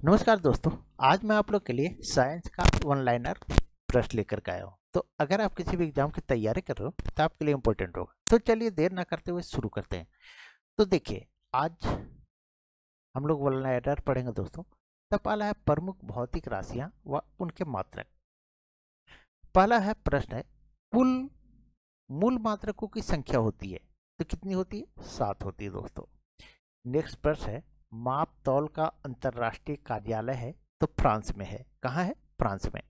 नमस्कार दोस्तों। आज मैं आप लोग के लिए साइंस का वन लाइनर प्रश्न लेकर के आया हूँ। तो अगर आप किसी भी एग्जाम की तैयारी कर रहे हो तो आपके लिए इम्पोर्टेंट होगा। तो चलिए देर ना करते हुए शुरू करते हैं। तो देखिए, आज हम लोग वन लाइनर पढ़ेंगे दोस्तों। तो पहला है प्रमुख भौतिक राशियां व उनके मात्रक। पहला है प्रश्न है, कुल मूल मात्रकों की संख्या होती है तो कितनी होती है? 7 होती है दोस्तों। नेक्स्ट प्रश्न है, माप तौल का अंतरराष्ट्रीय कार्यालय है तो फ्रांस में है। कहाँ है? फ्रांस में।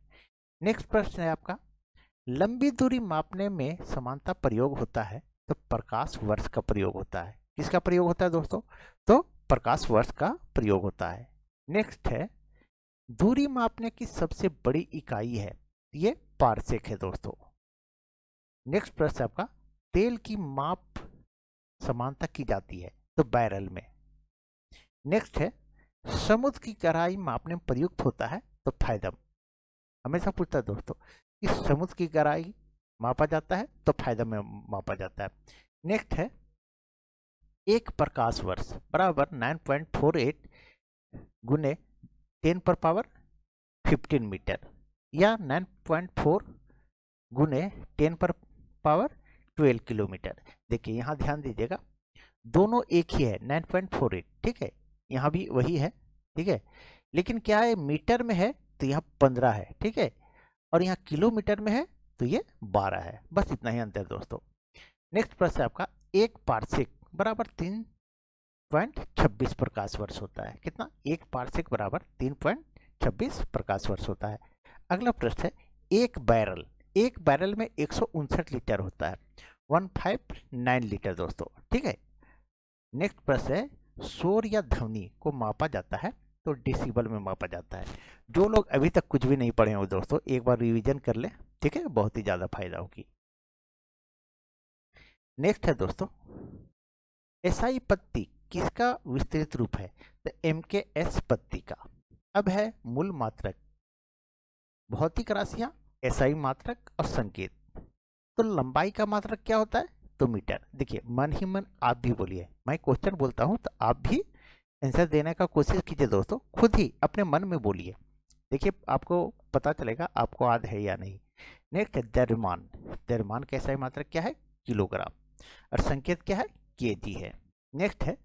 नेक्स्ट प्रश्न है आपका, लंबी दूरी मापने में समानता प्रयोग होता है तो प्रकाश वर्ष का प्रयोग होता है। किसका प्रयोग होता है दोस्तों? तो प्रकाश वर्ष का प्रयोग होता है। नेक्स्ट है, दूरी मापने की सबसे बड़ी इकाई है, ये पारसेक है दोस्तों। नेक्स्ट प्रश्न आपका, तेल की माप समानता की जाती है तो बैरल में। नेक्स्ट है, समुद्र की गहराई मापने में प्रयुक्त होता है तो फायदम। हमेशा पूछता है दोस्तों कि समुद्र की गहराई मापा जाता है तो फायदा में मापा जाता है। नेक्स्ट है, एक प्रकाश वर्ष बराबर 9.48 गुने 10⁻15 मीटर या 9.4 गुने 10⁻12 किलोमीटर। देखिए यहाँ ध्यान दीजिएगा, दोनों एक ही है 9.48, ठीक है, यहाँ भी वही है, ठीक है, लेकिन क्या है, मीटर में है तो यहाँ 15 है, ठीक है, और यहाँ किलोमीटर में है तो ये 12 है। बस इतना ही अंतर दोस्तों। नेक्स्ट प्रश्न है आपका, एक पारसेक बराबर 3.26 प्रकाश वर्ष होता है। कितना? एक पारसेक बराबर 3.26 प्रकाश वर्ष होता है। अगला प्रश्न है, एक बैरल में 159 लीटर होता है, 159 लीटर दोस्तों, ठीक है। नेक्स्ट प्रश्न है, शोर या ध्वनि को मापा जाता है तो डेसिबल में मापा जाता है। जो लोग अभी तक कुछ भी नहीं पढ़े हो दोस्तों, एक बार रिवीजन कर ले, ठीक है, बहुत ही ज्यादा फायदा होगी। नेक्स्ट है दोस्तों, एसआई पत्ती किसका विस्तृत रूप है? तो एमकेएस पत्ती का। अब है मूल मात्रक, भौतिक राशियां, एसआई मात्रक और संकेत। तो लंबाई का मात्रक क्या होता है? तो मीटर। देखिए मन ही मन आप भी बोलिए, मैं क्वेश्चन बोलता हूं तो आप भी आंसर देने का कोशिश कीजिए दोस्तों, खुद ही अपने मन में बोलिए। देखिए आपको पता चलेगा आपको याद है या नहीं। नेक्स्ट है द्रव्यमान। द्रव्यमान का एसआई मात्रक क्या है? किलोग्राम। और संकेत क्या है? केजी है। नेक्स्ट है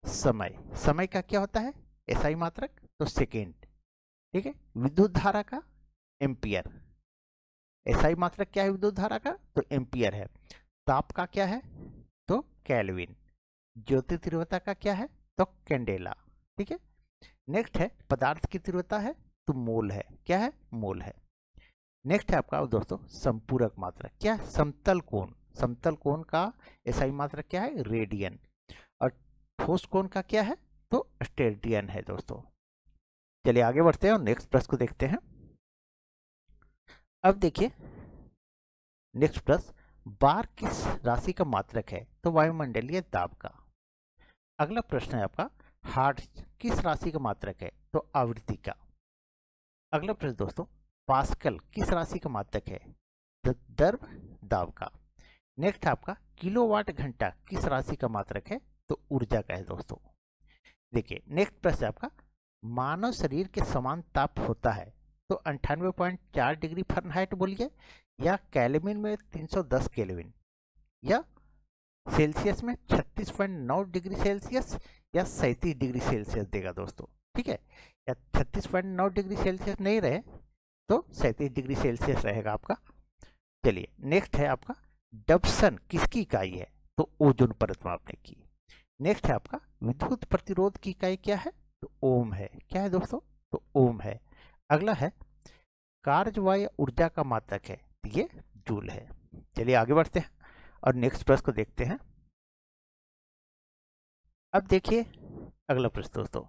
समय। समय का क्या होता है एसआई मात्रक? तो सेकेंड, ठीक है। विद्युत धारा का एम्पियर। एसआई मात्रक क्या है विद्युत धारा का? तो एम्पियर है। ताप का क्या है? तो केल्विन। ज्योति तीव्रता का क्या है? तो कैंडेला, ठीक है। नेक्स्ट है पदार्थ की तीव्रता है तो मोल है। क्या है? मोल है। नेक्स्ट है आपका दोस्तों संपूरक मात्रक। क्या? समतल कोण। समतल कोण का एसआई मात्रक क्या है? रेडियन। और ठोस कोण का क्या है? तो स्टेडियन है दोस्तों। चलिए आगे बढ़ते हैं और नेक्स्ट प्रश्न को देखते हैं। अब देखिए नेक्स्ट प्रश्न, बार किस राशि का मात्रक है? तो वायुमंडलीय दाब का। अगला प्रश्न है आपका, हर्ट्ज किस राशि का मात्रक है? तो आवृत्ति का। अगला प्रश्न दोस्तों, पास्कल किस राशि का मात्रक है? तो द्रव दाब का। नेक्स्ट आपका, किलोवाट घंटा किस राशि का मात्रक है? तो ऊर्जा का है दोस्तों। देखिए नेक्स्ट प्रश्न आपका, मानव शरीर के समान ताप होता है तो 98.4 डिग्री फ़ारेनहाइट बोलिए, या केल्विन में 310 केल्विन, या सेल्सियस में 36.9 डिग्री सेल्सियस, या 37 डिग्री सेल्सियस देगा दोस्तों, ठीक है। या 36.9 डिग्री सेल्सियस नहीं रहे तो 37 डिग्री सेल्सियस रहेगा आपका। चलिए नेक्स्ट है आपका, डबसन किसकी इकाई है? तो ओजोन परत मापने की। नेक्स्ट है आपका, विद्युत प्रतिरोध की इकाई क्या है? तो ओम है। क्या है दोस्तों? तो ओम है। अगला है, कार्यवाही ऊर्जा का मात्रक है, ये जूल है। चलिए आगे बढ़ते हैं और नेक्स्ट प्रश्न को देखते हैं। अब देखिए अगला प्रश्न दोस्तों,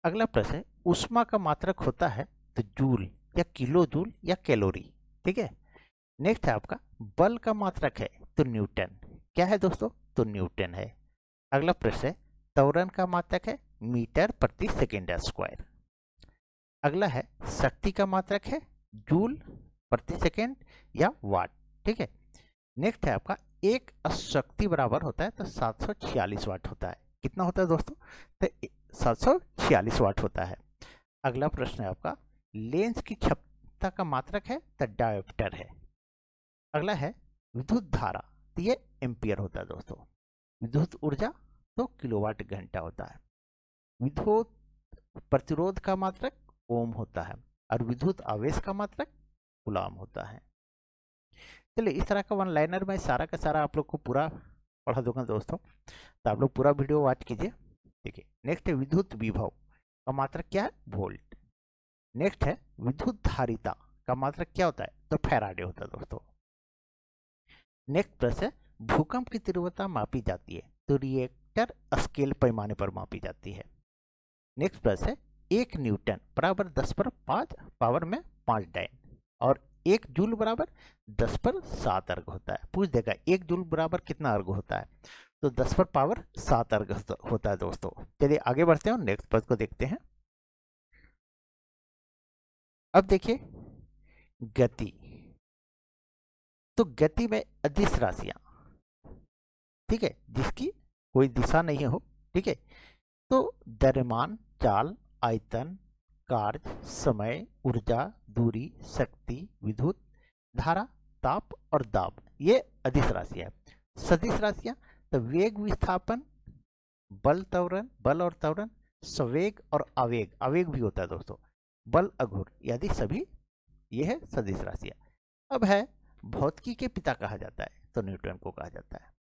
अगला प्रश्न है, ऊष्मा का मात्रक होता है तो जूल या किलो जूल या कैलोरी, ठीक है। नेक्स्ट है आपका, बल का मात्रक है तो न्यूटन। क्या है दोस्तों? तो न्यूटन है। अगला प्रश्न है, त्वरण का मात्रक है मीटर प्रति सेकेंड स्क्वायर। अगला है, शक्ति का मात्रक है जूल प्रति सेकेंड या वाट, ठीक है। नेक्स्ट है आपका, एक शक्ति बराबर होता है तो 746 वाट होता है। कितना होता है दोस्तों? तो 746 वाट होता है। अगला प्रश्न है आपका, लेंस की क्षमता का मात्रक है तो डायोप्टर है। अगला है विद्युत धारा, तो ये एम्पियर होता है दोस्तों। विद्युत ऊर्जा तो किलोवाट घंटा होता है। विद्युत प्रतिरोध का मात्रक ओम होता है और विद्युत आवेश का मात्रक कूलम होता है। चलिए, इस तरह का वन लाइनर में सारा का सारा आप लोग को पूरा पढ़ा दूंगा दोस्तों, तो आप लोग पूरा वीडियो वॉच कीजिए। देखिए, नेक्स्ट है विद्युत विभव का मात्रक क्या है, वोल्ट। नेक्स्ट है विद्युत धारिता का मात्रक क्या होता है, तो फैराडे होता है दोस्तों। नेक्स्ट प्रश्न है, भूकंप की तीव्रता मापी जाती है तो रिएक्टर स्केल पैमाने पर मापी जाती है। नेक्स्ट प्रश्न है, 1 न्यूटन बराबर 10 पर 5 पावर में 5 डाइन और 1 जूल बराबर 10 पर 7 अर्ग होता है। पूछ देगा 1 जूल बराबर कितना अर्ग होता है, तो 10 पर पावर 7 अर्ग होता है दोस्तों। चलिए आगे बढ़ते हैं और नेक्स्ट प्रश्न को देखते हैं। अब देखिए गति, तो गति में अदिश राशियां, ठीक है, जिसकी कोई दिशा नहीं हो, ठीक है, तो द्रव्यमान, चाल, आयतन, कार्य, समय, ऊर्जा, दूरी, शक्ति, विद्युत धारा, ताप और दाब, ये अदिश राशियां है। सदिश राशियां, तो वेग, विस्थापन, बल, त्वरण, बल और त्वरण, संवेग और आवेग, आवेग भी होता है दोस्तों, बल, अघूर, यदि सभी, ये है सदिश राशियां। अब है भौतिकी के पिता कहा जाता है, तो न्यूटन को कहा जाता है।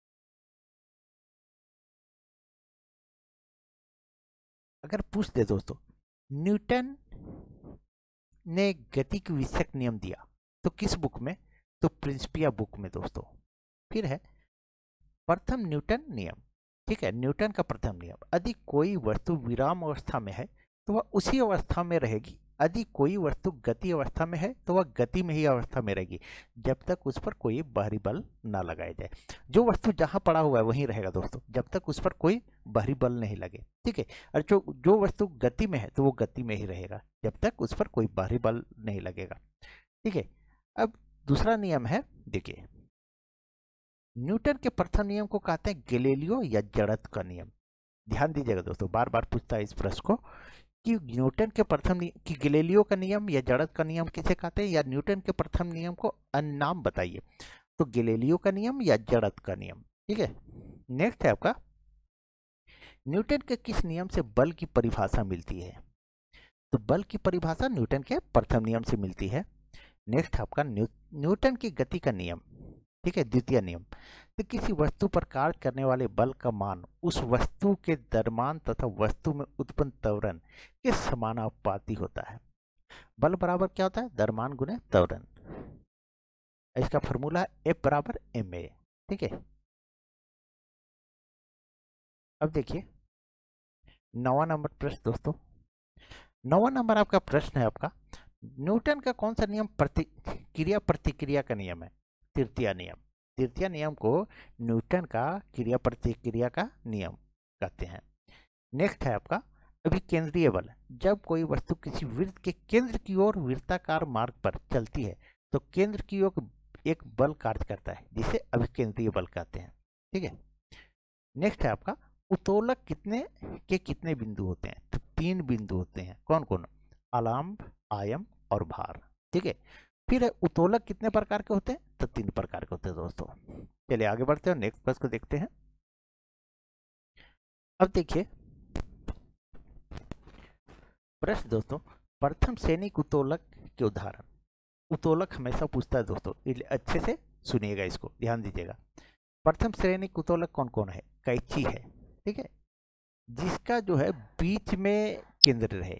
अगर पूछ दे दोस्तों न्यूटन ने गति के विषयक नियम दिया तो किस बुक में, तो प्रिंसिपिया बुक में दोस्तों। फिर है प्रथम न्यूटन नियम, ठीक है, न्यूटन का प्रथम नियम, यदि कोई वस्तु विराम अवस्था में है तो वह उसी अवस्था में रहेगी, यदि कोई वस्तु गति अवस्था में है तो वह गति में ही अवस्था में रहेगी जब तक उस पर कोई बाहरी बल ना लगाया जाए। जो वस्तु जहां पड़ा हुआ है वहीं रहेगा दोस्तों, जब तक उस पर कोई बाहरी बल नहीं लगे, ठीक है। और जो वस्तु गति में है तो वो गति में ही रहेगा जब तक उस पर कोई बाहरी बल नहीं लगेगा, ठीक है। अब दूसरा नियम है, देखिए न्यूटन के प्रथम नियम को कहते हैं गैलीलियो या जड़त्व का नियम। ध्यान दीजिएगा दोस्तों, बार बार पूछता है इस प्रश्न को कि न्यूटन के प्रथम कि गैलीलियो का नियम या जड़त्व का नियम किसे कहते हैं, या न्यूटन के प्रथम नियम को अन्य नाम बताइए, तो गैलीलियो का नियम या जड़त्व का नियम, ठीक है। नेक्स्ट है आपका, न्यूटन के किस नियम से बल की परिभाषा मिलती है, तो बल की परिभाषा न्यूटन के प्रथम नियम से मिलती है। नेक्स्ट आपका न्यूटन की गति का नियम, ठीक है, द्वितीय नियम, तो किसी वस्तु पर कार्य करने वाले बल का मान उस वस्तु के द्रव्यमान तथा वस्तु में उत्पन्न त्वरण के समानुपाती होता है। बल बराबर क्या होता है, द्रव्यमान गुने त्वरण, इसका फॉर्मूला है F बराबर ma, ठीक है। अब देखिए 9वां नंबर प्रश्न दोस्तों, 9वां नंबर आपका प्रश्न है आपका, न्यूटन का कौन सा नियम क्रिया प्रतिक्रिया का नियम है, तृतीय नियम। तृतीय नियम को न्यूटन का क्रिया प्रतिक्रिया का नियम कहते हैं। नेक्स्ट है आपका अभिकेंद्रीय बल, जब कोई वस्तु किसी वृत्त के केंद्र की ओर वृत्ताकार मार्ग पर चलती है तो केंद्र की ओर एक बल कार्य करता है जिसे अभिकेंद्रीय बल कहते हैं, ठीक है। नेक्स्ट है आपका उत्तोलक कितने बिंदु होते हैं, तो 3 बिंदु होते हैं, कौन कौन, अलाम्ब, आयम और भार, ठीक है। फिर है उत्तोलक कितने प्रकार के होते हैं, तो 3 प्रकार के होते हैं दोस्तों। चलिए आगे बढ़ते हैं, नेक्स्ट प्रश्न को देखते हैं। अब देखिए प्रश्न दोस्तों, प्रथम श्रेणी उत्तोलक के उदाहरण। उत्तोलक हमेशा पूछता है दोस्तों, अच्छे से सुनिएगा, इसको ध्यान दीजिएगा। प्रथम श्रेणी उत्तोलक कौन कौन है, कैंची है, ठीक है, जिसका जो है बीच में केंद्र रहे,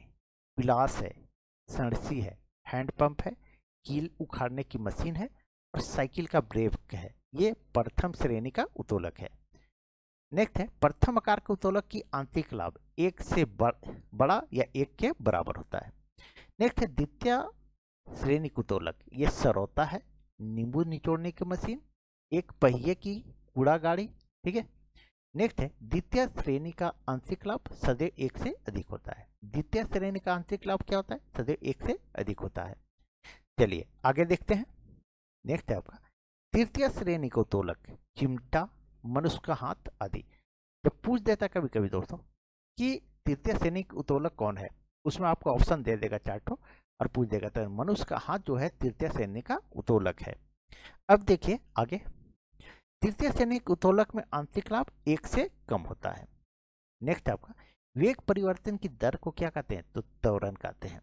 पिलास है, सणसी है, हैंडपंप है, कील उखाड़ने की मशीन है और साइकिल का ब्रेक है, ये प्रथम श्रेणी का उत्तोलक है। नेक्स्ट है प्रथम आकार के उत्तोलक की आंतरिक लाभ 1 से बड़ा या 1 के बराबर होता है। नेक्स्ट है द्वितीय श्रेणी उत्तोलक, ये सरौता है, नींबू निचोड़ने की मशीन, एक पहिए की कूड़ा गाड़ी, ठीक है। नेक्स्ट है द्वितीय श्रेणी का आंशिक लाभ सदैव 1 से अधिक होता है। द्वितीय श्रेणी का आंशिक लाभ क्या होता है, सदैव 1 से अधिक होता है। चलिए आगे देखते हैं। नेक्स्ट है आपका तृतीय श्रेणी का उत्तोलक, चिमटा, मनुष्य का हाथ आदि। जब पूछ देता कभी कभी दोस्तों कि तृतीय श्रेणी उत्तोलक कौन है, उसमें आपको ऑप्शन दे देगा चार्टो और पूछ देगा तो मनुष्य का हाथ जो है तृतीय श्रेणी का उत्तोलक है। अब देखिए आगे, तृतीय श्रेणी के उत्तोलक में आंतरिक लाभ 1 से कम होता है। नेक्स्ट आपका वेग परिवर्तन की दर को क्या कहते हैं, तो त्वरण कहते हैं।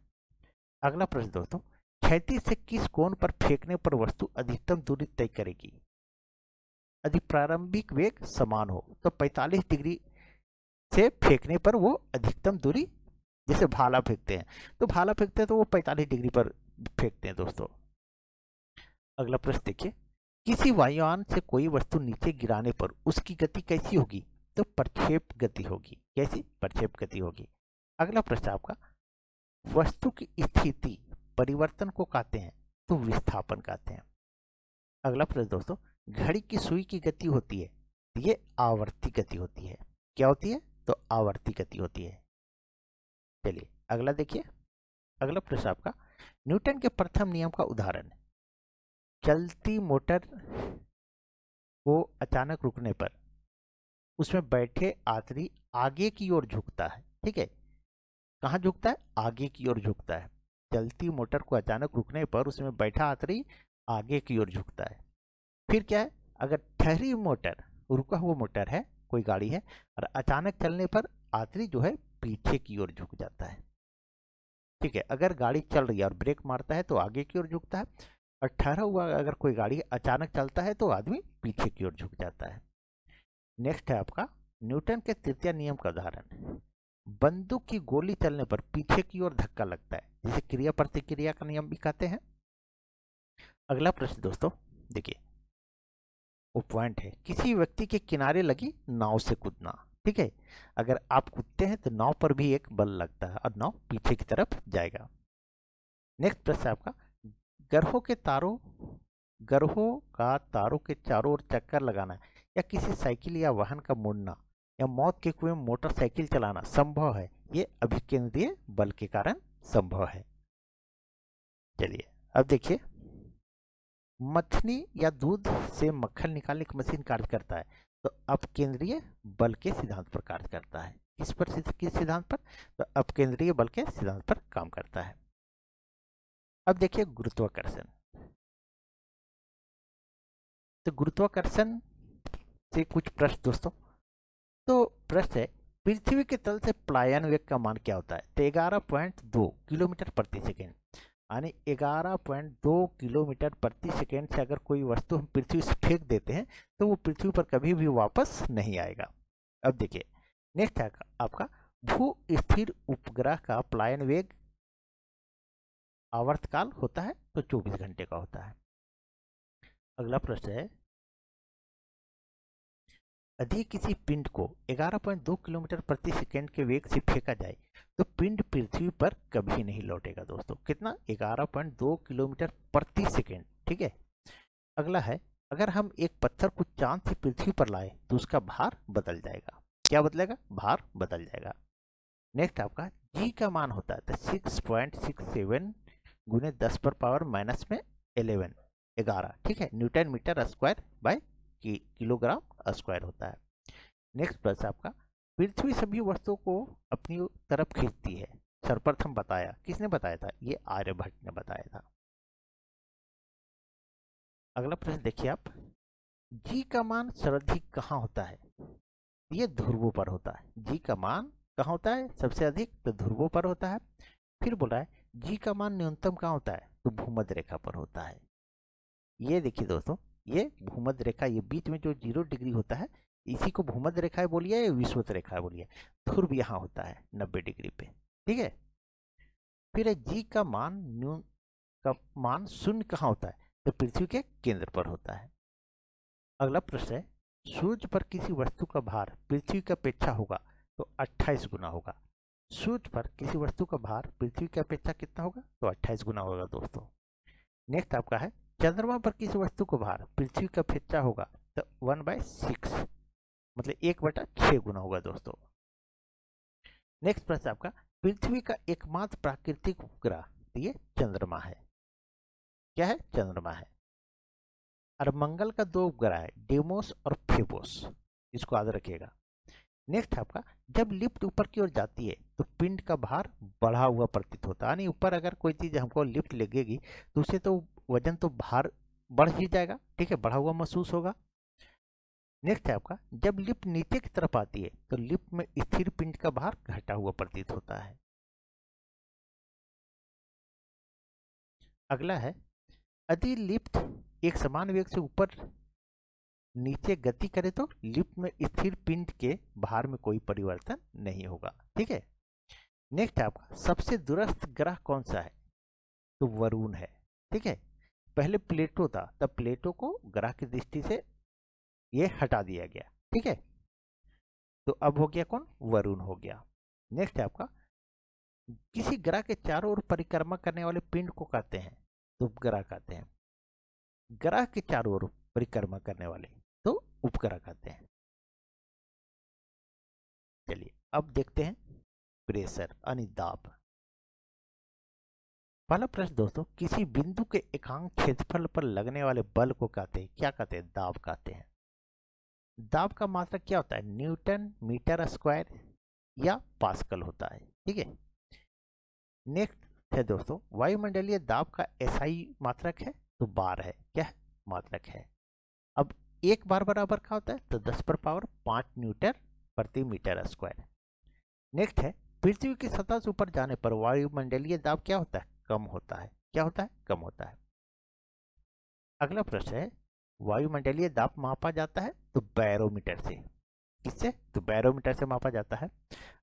अगला प्रश्न दोस्तों, क्षैतिज से किस कोण पर फेंकने पर वस्तु अधिकतम दूरी तय करेगी यदि प्रारंभिक वेग समान हो, तो 45 डिग्री से फेंकने पर वो अधिकतम दूरी, जैसे भाला फेंकते हैं तो भाला फेंकते हैं तो वो 45 डिग्री पर फेंकते हैं दोस्तों। अगला प्रश्न देखिए, किसी वायुयान से कोई वस्तु नीचे गिराने पर उसकी गति कैसी होगी, तो प्रक्षेप गति होगी। कैसी, प्रक्षेप गति होगी। अगला प्रश्न आपका, वस्तु की स्थिति परिवर्तन को कहते हैं, तो विस्थापन कहते हैं। अगला प्रश्न दोस्तों, घड़ी की सुई की गति होती है, ये आवर्ती गति होती है। क्या होती है, तो आवर्ती गति होती है। चलिए अगला देखिए, अगला प्रश्न आपका, न्यूटन के प्रथम नियम का उदाहरण। चलती मोटर को अचानक रुकने पर उसमें बैठे यात्री आगे की ओर झुकता है। ठीक है, कहाँ झुकता है, आगे की ओर झुकता है। चलती मोटर को अचानक रुकने पर उसमें बैठा यात्री आगे की ओर झुकता है। फिर क्या है, अगर ठहरी मोटर, रुका हुआ मोटर है, कोई गाड़ी है, और अचानक चलने पर यात्री जो है पीछे की ओर झुक जाता है। ठीक है, अगर गाड़ी चल रही है और ब्रेक मारता है तो आगे की ओर झुकता है, और ठहरा हुआ अगर कोई गाड़ी अचानक चलता है तो आदमी पीछे की ओर झुक जाता है। नेक्स्ट है आपका, न्यूटन के तृतीय नियम का उदाहरण। बंदूक की गोली चलने पर पीछे की ओर धक्का लगता है, जिसे क्रिया प्रतिक्रिया का नियम भी कहते हैं। अगला प्रश्न दोस्तों देखिए, वो पॉइंट है, किसी व्यक्ति के किनारे लगी नाव से कूदना। ठीक है, अगर आप कूदते हैं तो नाव पर भी एक बल लगता है और नाव पीछे की तरफ जाएगा। नेक्स्ट प्रश्न आपका, ग्रहों का तारों के चारों ओर चक्कर लगाना या किसी साइकिल या वाहन का मुड़ना या मौत के कुएं में मोटरसाइकिल चलाना संभव है, ये अभिकेंद्रीय बल के कारण संभव है। चलिए अब देखिए, मथनी या दूध से मक्खन निकालने की मशीन कार्य करता है, तो अपकेंद्रीय बल के सिद्धांत पर कार्य करता है। किस सिद्धांत पर, तो अपकेंद्रीय बल के सिद्धांत पर काम करता है। अब देखिए गुरुत्वाकर्षण, तो गुरुत्वाकर्षण से कुछ प्रश्न दोस्तों। तो प्रश्न है, पृथ्वी के तल से पलायन वेग का मान क्या होता है, तो 11.2 किलोमीटर प्रति सेकेंड। यानी 11.2 किलोमीटर प्रति सेकेंड से अगर कोई वस्तु हम पृथ्वी से फेंक देते हैं तो वो पृथ्वी पर कभी भी वापस नहीं आएगा। अब देखिए नेक्स्ट है आपका, भू स्थिर उपग्रह का पलायन वेग आवर्तकाल होता है, तो 24 घंटे का होता है। अगला प्रश्न है, यदि किसी पिंड को 11.2 किलोमीटर प्रति सेकेंड के वेग से फेंका जाए तो पिंड पृथ्वी पर कभी नहीं लौटेगा दोस्तों। कितना, 11.2 किलोमीटर प्रति सेकेंड। ठीक है, अगला है, अगर हम एक पत्थर को चांद से पृथ्वी पर लाए तो उसका भार बदल जाएगा। क्या बदलेगा, भार बदल जाएगा। नेक्स्ट आपका, जी का मान होता है तो 6.67 गुने 10 पर पावर माइनस में 11। ठीक है, newton metre square by kilogram square होता है। नेक्स्ट प्रश्न आपका, पृथ्वी सभी वस्तुओं को अपनी तरफ खींचती है, सर्वप्रथम बताया, किसने बताया था, ये आर्यभट्ट ने बताया था। अगला प्रश्न देखिए आप, जी का मान सर्वाधिक कहाँ होता है, ये ध्रुवों पर होता है। जी का मान कहाँ होता है सबसे अधिक, तो ध्रुवों पर होता है। फिर बोला है जी का मान न्यूनतम कहाँ होता है, तो भूमध्य रेखा पर होता है। ये देखिए दोस्तों, ये भूमध्य रेखा, ये बीच में जो 0 डिग्री होता है इसी को भूमध्य रेखा बोलिए या विषुवत रेखा बोलिए। ध्रुव यहाँ होता है 90 डिग्री पे। ठीक है, फिर है जी का मान शून्य कहाँ होता है, तो पृथ्वी के केंद्र पर होता है। अगला प्रश्न है, सूर्य पर किसी वस्तु का भार पृथ्वी की अपेक्षा होगा तो 28 गुना होगा। सूर्य पर किसी वस्तु का भार पृथ्वी की अपेक्षा कितना होगा, तो 28 गुना होगा दोस्तों। नेक्स्ट आपका है, चंद्रमा पर किसी वस्तु को भार पृथ्वी की अपेक्षा होगा तो 1/6 मतलब 1/6 गुना होगा दोस्तों। नेक्स्ट प्रश्न आपका, पृथ्वी का एकमात्र प्राकृतिक उपग्रह, तो ये चंद्रमा है। क्या है, चंद्रमा है। और मंगल का 2 उपग्रह है, डेमोस और फेबोस, इसको याद रखिएगा। नेक्स्ट है आपका, जब लिफ्ट ऊपर की ओर जाती है तो पिंड का भार बढ़ा हुआ प्रतीत होता है, यानी ऊपर अगर कोई चीज हमको लिफ्ट लगेगी तो उसे तो वजन तो भार बढ़ ही जाएगा, ठीक है, बढ़ा हुआ महसूस होगा। नेक्स्ट है आपका, जब लिफ्ट नीचे की तरफ आती है तो लिफ्ट में स्थिर पिंड का भार घटा हुआ प्रतीत होता है। अगला है, यदि लिफ्ट एक समान वेग से ऊपर नीचे गति करे तो लिफ्ट में स्थिर पिंड के भार में कोई परिवर्तन नहीं होगा, ठीक है। नेक्स्ट है आपका, सबसे दूरस्थ ग्रह कौन सा है? तो वरुण है, ठीक है। पहले प्लेटो था, तब प्लेटो को ग्रह की दृष्टि से ये हटा दिया गया, ठीक है। तो अब हो गया कौन? वरुण हो गया। नेक्स्ट है आपका, किसी ग्रह के चारों ओर परिक्रमा करने वाले पिंड को कहते हैं? तो उपग्रह कहते हैं। ग्रह के चारों ओर परिक्रमा करने वाले तो उपग्रह कहते हैं। चलिए अब देखते हैं प्रेशर यानी दाब। पहला प्रश्न दोस्तों, किसी बिंदु के एकांक क्षेत्रफल पर लगने वाले बल को कहते हैं? क्या कहते हैं? दाब कहते हैं। दाब का मात्रक क्या होता है? न्यूटन मीटर स्क्वायर या पास्कल होता है, ठीक है। नेक्स्ट है दोस्तों, वायुमंडलीय दाब का एसआई मात्रक है तो बार है, क्या है? मात्रक है। अब एक बार बराबर क्या होता है? तो 10⁵ न्यूटन प्रति मीटर स्क्वायर। नेक्स्ट है, पृथ्वी की सतह से ऊपर जाने पर वायुमंडलीय दाब क्या होता है? कम होता है। क्या होता है? कम होता है। अगला प्रश्न है, वायुमंडलीय दाब मापा जाता है तो बैरोमीटर से। किससे? तो बैरोमीटर से मापा जाता है।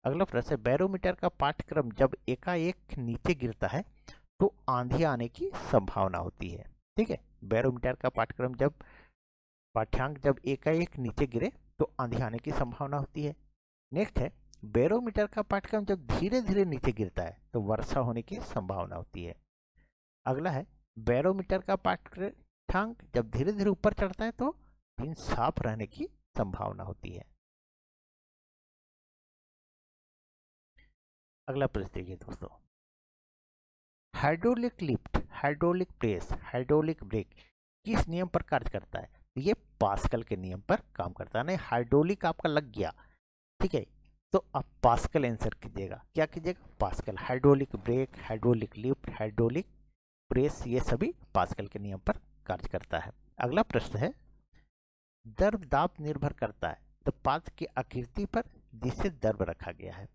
अगला प्रश्न है, बैरोमीटर का पाठ्यक्रम जब एकाएक नीचे गिरता है तो आंधी आने की संभावना होती है, ठीक है। बैरोमीटर का पाठ्यक्रम पाठ्यांक जब एकाएक नीचे गिरे तो आंधी आने की संभावना होती है। नेक्स्ट है, बैरोमीटर का पाठ्यक्रम जब धीरे धीरे नीचे गिरता है तो वर्षा होने की संभावना होती है। अगला है, बैरोमीटर का पाठ्यांक जब धीरे धीरे ऊपर चढ़ता है तो दिन साफ रहने की संभावना होती है। अगला प्रश्न देखिए दोस्तों, hydraulic lift, hydraulic press, hydraulic brake किस नियम पर कार्य करता है? ये पास्कल के नियम पर काम करता है। नहीं, हाइड्रोलिक आपका लग गया, ठीक है, तो आप पास्कल आंसर कीजिएगा। क्या कीजिएगा? Pascal. Hydraulic brake, hydraulic lift, hydraulic press, ये सभी पास्कल के नियम पर कार्य करता है। अगला प्रश्न है, द्रव दाब निर्भर करता है तो पात्र की आकृति पर जिससे द्रव रखा गया है।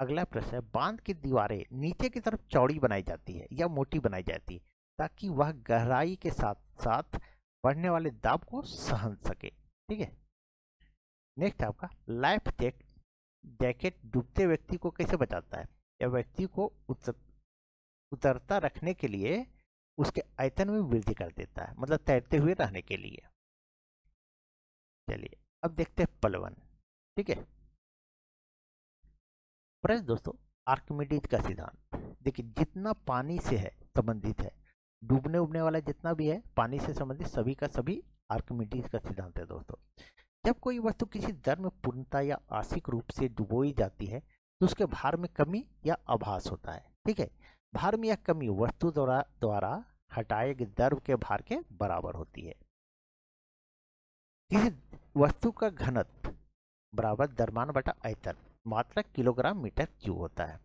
अगला प्रश्न है, बांध की दीवारें नीचे की तरफ चौड़ी बनाई जाती है या मोटी बनाई जाती है ताकि वह गहराई के साथ साथ बढ़ने वाले दाब को सहन सके, ठीक है। नेक्स्ट आपका, लाइफ जैकेट डूबते व्यक्ति को कैसे बचाता है? या व्यक्ति को उतरता रखने के लिए उसके आयतन में वृद्धि कर देता है, मतलब तैरते हुए रहने के लिए। चलिए अब देखते हैं पलवन, ठीक है। प्रश्न दोस्तों, आर्किमिडीज का सिद्धांत। देखिए, जितना पानी से है संबंधित है, डूबने उबने वाला जितना भी है पानी से संबंधित सभी का सभी आर्किमिडीज का सिद्धांत है दोस्तों। जब कोई वस्तु किसी दर में पूर्णता या आंशिक रूप से डुबोई जाती है तो उसके भार में कमी या आभास होता है, ठीक है। भार में यह कमी वस्तु द्वारा हटाए गए द्रव के भार के बराबर होती है। किसी वस्तु का घनत्व बराबर द्रव्यमान बटा आयतन मात्रक किलोग्राम मीटर क्यूब होता है।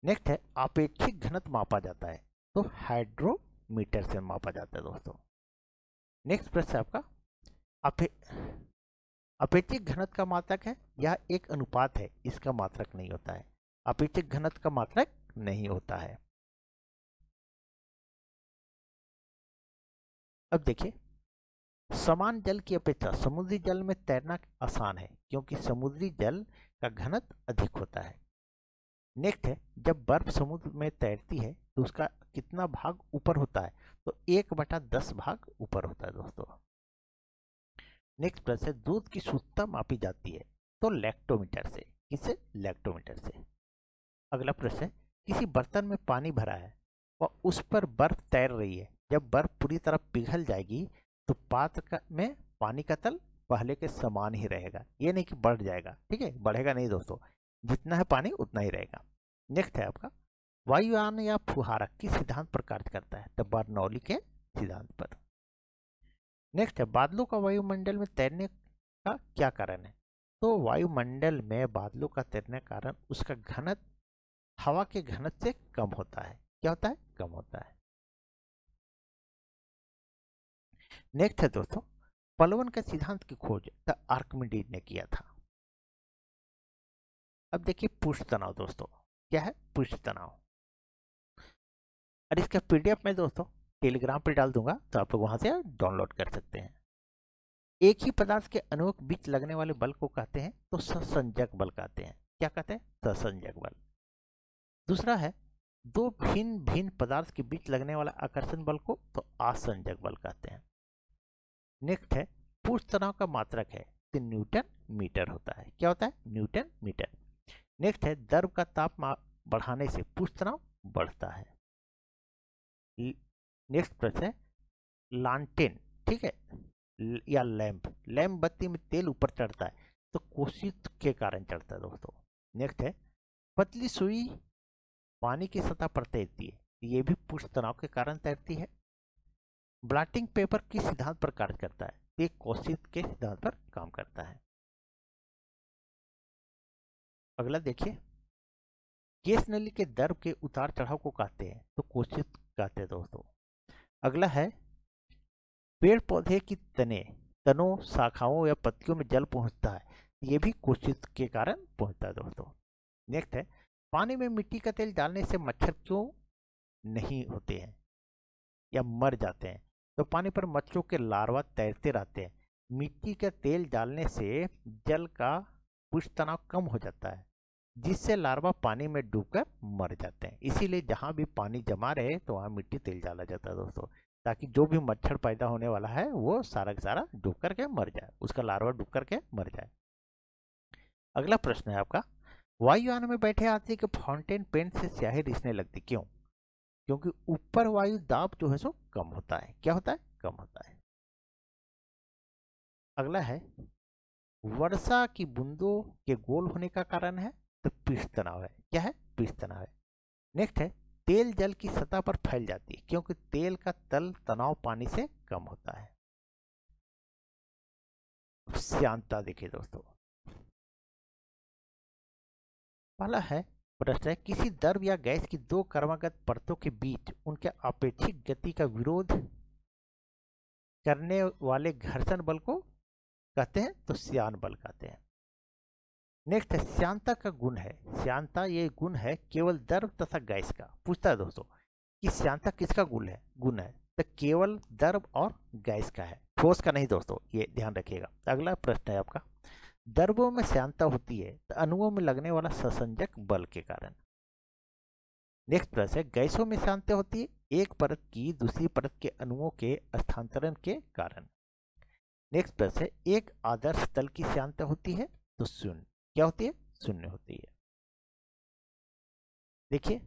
नेक्स्ट है, आपेक्षिक घनत्व मापा जाता है तो हाइड्रोमीटर से मापा जाता है दोस्तों। नेक्स्ट प्रश्न है आपका, अपेक्षिक घनत्व का मात्रक है, यह एक अनुपात है, इसका मात्रक नहीं होता है। अपेक्षिक घनत्व का मात्रक नहीं होता है। अब देखिए, समान जल की अपेक्षा समुद्री जल में तैरना आसान है क्योंकि समुद्री जल का घनत्व अधिक होता है। नेक्स्ट है, जब बर्फ समुद्र में तैरती है तो उसका कितना भाग ऊपर होता है? तो 1/10 भाग ऊपर होता है दोस्तों। नेक्स्ट प्रश्न है, दूध की शुद्धता मापी जाती है तो लैक्टोमीटर से। किससे? लैक्टोमीटर से। अगला प्रश्न है, किसी बर्तन में पानी भरा है और उस पर बर्फ तैर रही है। जब बर्फ पूरी तरह पिघल जाएगी तो पात्र में पानी का तल पहले के समान ही रहेगा, ये नहीं कि बढ़ जाएगा, ठीक है, बढ़ेगा नहीं दोस्तों, जितना है पानी उतना ही रहेगा। नेक्स्ट है आपका, वायुयान या फुहारा किस सिद्धांत पर कार्य करता है? तो बर्नौली के सिद्धांत पर। नेक्स्ट है, बादलों का वायुमंडल में तैरने का क्या कारण है? तो वायुमंडल में बादलों का तैरने के कारण उसका घनत्व हवा के घनत्व से कम होता है। क्या होता है? कम होता है। नेक्स्ट है दोस्तों, पलवन के सिद्धांत की खोज द आर्किमिडीज ने किया था। अब देखिए पृष्ठ तनाव दोस्तों, क्या है? पृष्ठ तनाव। और इसका पीडीएफ में दोस्तों टेलीग्राम पे डाल दूंगा, तो आप लोग वहां से डाउनलोड कर सकते हैं। एक ही पदार्थ के अणुओं के बीच लगने वाले बल को कहते हैं तो सहसंजक बल कहते हैं। क्या कहते हैं? सहसंजक बल। दूसरा है दो भिन्न भिन्न पदार्थ के बीच लगने वाला आकर्षण बल को तो आसंजक बल कहते हैं। नेक्स्ट है पृष्ठ तनाव का मात्रक है तो न्यूटन मीटर होता है। क्या होता है? Newton metre. नेक्स्ट है द्रव का ताप बढ़ाने से पृष्ठ तनाव बढ़ता है। नेक्स्ट प्रश्न है लालटेन, ठीक है, या लैंप बत्ती में तेल ऊपर चढ़ता है तो कोशिश के कारण चढ़ता है दोस्तों। नेक्स्ट है पतली सुई पानी की सतह पर तैरती है, ये भी पृष्ठ तनाव के कारण तैरती है। ब्लॉटिंग पेपर किस सिद्धांत पर कार्य करता है? ये कोशिश के सिद्धांत पर काम करता है। अगला देखिए, गैस नली के द्रव के उतार चढ़ाव को कहते हैं तो कोशिश कहते हैं दोस्तों। अगला है पेड़ पौधे की तनों शाखाओं या पत्तियों में जल पहुंचता है, ये भी कोशिश के कारण पहुंचता है दोस्तों। नेक्स्ट है पानी में मिट्टी का तेल डालने से मच्छर क्यों नहीं होते हैं या मर जाते हैं? तो पानी पर मच्छरों के लार्वा तैरते रहते हैं। मिट्टी का तेल डालने से जल का पृष्ठ तनाव कम हो जाता है, जिससे लार्वा पानी में डूबकर मर जाते हैं। इसीलिए जहां भी पानी जमा रहे तो वहां मिट्टी तेल डाला जाता है दोस्तों, ताकि जो भी मच्छर पैदा होने वाला है वो सारा का सारा डूब करके मर जाए, उसका लार्वा डूब करके मर जाए। अगला प्रश्न है आपका, वायुयान में बैठे यात्री के फाउंटेन पेन से स्याही रिसने लगती, क्यों? क्योंकि ऊपर वायु दाब जो है सो कम होता है। क्या होता है? कम होता है। अगला है वर्षा की बूंदों के गोल होने का कारण है तो पृष्ठ तनाव है। क्या है? पृष्ठ तनाव है। नेक्स्ट है तेल जल की सतह पर फैल जाती है क्योंकि तेल का तल तनाव पानी से कम होता है। श्यानता देखिए दोस्तों, पहला है प्रश्न है किसी द्रव या गैस की दो क्रमागत परतों के बीच उनके अपेक्षित गति का विरोध करने वाले घर्षण बल को कहते हैं तो श्यान बल कहते हैं। नेक्स्ट है श्यानता का गुण है। श्यानता ये गुण है केवल द्रव तथा गैस का। पूछता है दोस्तों कि श्यानता किसका गुण है तो केवल द्रव और गैस का है, ठोस का नहीं दोस्तों, ये ध्यान रखिएगा। अगला प्रश्न है आपका, द्रवों में श्यानता होती है तो अणुओं में लगने वाला सहसंजक बल के कारण। नेक्स्ट प्रश्न है गैसों में श्यानता होती है एक परत की दूसरी परत के अणुओं के स्थानांतरण के कारण। नेक्स्ट प्रश्न है एक आदर्श तल की श्यानता होती है तो शून्य। क्या होती है? शून्य होती है। देखिए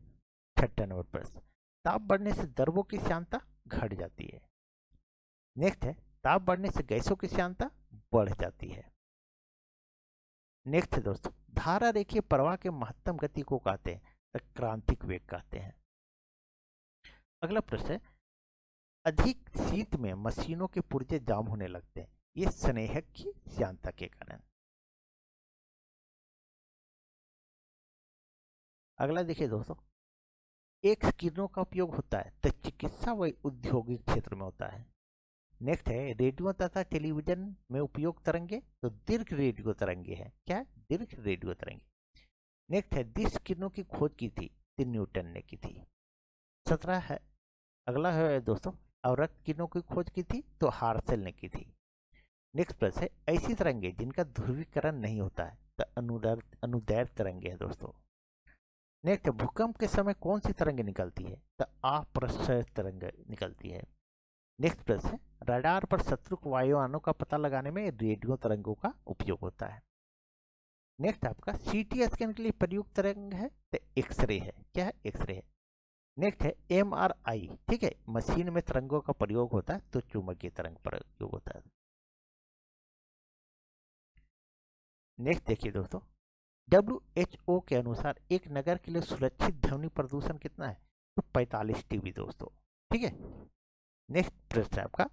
6वां नंबर प्रश्न, ताप बढ़ने से द्रवों की श्यानता घट जाती है। नेक्स्ट है ताप बढ़ने से गैसों की श्यानता बढ़ जाती है। नेक्स्ट है दोस्तों धारा रेखीय प्रवाह के महत्तम गति को कहते हैं तो क्रांतिक वेग कहते हैं। अगला प्रश्न है अधिक शीत में मशीनों के पुर्जे जाम होने लगते हैं, ये स्नेहक की श्यानता के कारण। अगला देखिए दोस्तों, एक्स किरणों का उपयोग होता है तो चिकित्सा व औद्योगिक क्षेत्र में होता है। नेक्स्ट है रेडियो तथा टेलीविजन में उपयोग तरंगे तो दीर्घ रेडियो तरंगे हैं। क्या है? दीर्घ रेडियो तरंगे। नेक्स्ट है दिश किरणों की खोज की थी तो न्यूटन ने की थी। 17 है अगला है दोस्तों, अवरक्त किरणों की खोज की थी तो हार्शल ने की थी। नेक्स्ट प्रश्न है ऐसी तरंगे जिनका ध्रुवीकरण नहीं होता है तो अनुदैर्घ्य तरंगे है दोस्तों। नेक्स्ट भूकंप के समय कौन सी तरंगे निकलती है तो अप्रसरित तरंग निकलती है। नेक्स्ट प्रश्न है रडार पर शत्रु वायुयानों का पता लगाने में रेडियो तरंगों का उपयोग होता है। नेक्स्ट आपका सीटी स्कैन के लिए प्रयुक्त तरंग है तो एक्सरे है। क्या है? एक्सरे है। नेक्स्ट है एमआरआई, ठीक है, मशीन में तरंगों का प्रयोग होता है तो चुंबकीय तरंग प्रयोग होता है। नेक्स्ट देखिए दोस्तों, WHO के अनुसार एक नगर के लिए सुरक्षित ध्वनि प्रदूषण कितना है तो 45 dB दोस्तों, ठीक है। नेक्स्ट प्रश्न है आपका,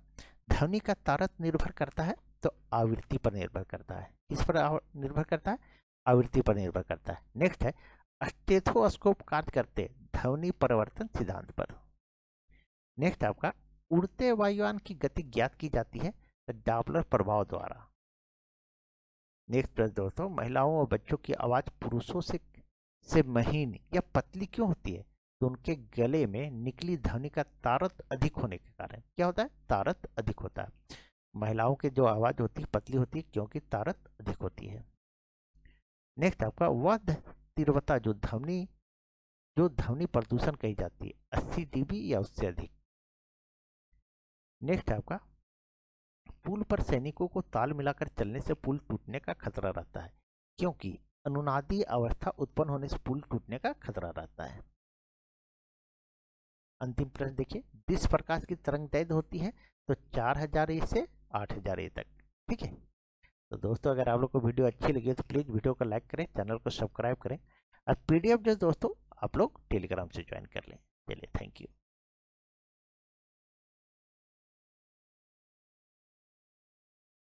ध्वनि का तारतम्य निर्भर करता है तो आवृत्ति पर निर्भर करता है। किस पर निर्भर करता है? आवृत्ति पर निर्भर करता है। नेक्स्ट है स्टेथोस्कोप कार्य करते ध्वनि परिवर्तन सिद्धांत पर। नेक्स्ट आपका उड़ते वायुयान की गति ज्ञात की जाती है डॉपलर प्रभाव द्वारा। नेक्स्ट प्रश्न दोस्तों, महिलाओं और बच्चों की आवाज पुरुषों से महीन या पतली क्यों होती है? तो उनके गले में निकली ध्वनि का तारत अधिक होने के कारण। क्या होता है? तारत अधिक होता है। महिलाओं की जो आवाज होती है पतली होती है क्योंकि तारत अधिक होती है। नेक्स्ट आपका वह तीव्रता जो ध्वनि प्रदूषण कही जाती है 80 dB या उससे अधिक। नेक्स्ट आपका पुल पर सैनिकों को ताल मिलाकर चलने से पुल टूटने का खतरा रहता है क्योंकि अनुनादी अवस्था उत्पन्न होने से पुल टूटने का खतरा रहता है। अंतिम प्रश्न देखिए, जिस प्रकाश की तरंग दैर्घ्य होती है तो 4000 ए से 8000 ए तक। ठीक है, तो दोस्तों अगर आप लोग को वीडियो अच्छी लगी तो प्लीज़ वीडियो को लाइक करें, चैनल को सब्सक्राइब करें और PDF जो दोस्तों आप लोग टेलीग्राम से ज्वाइन कर लें। चलिए, थैंक यू।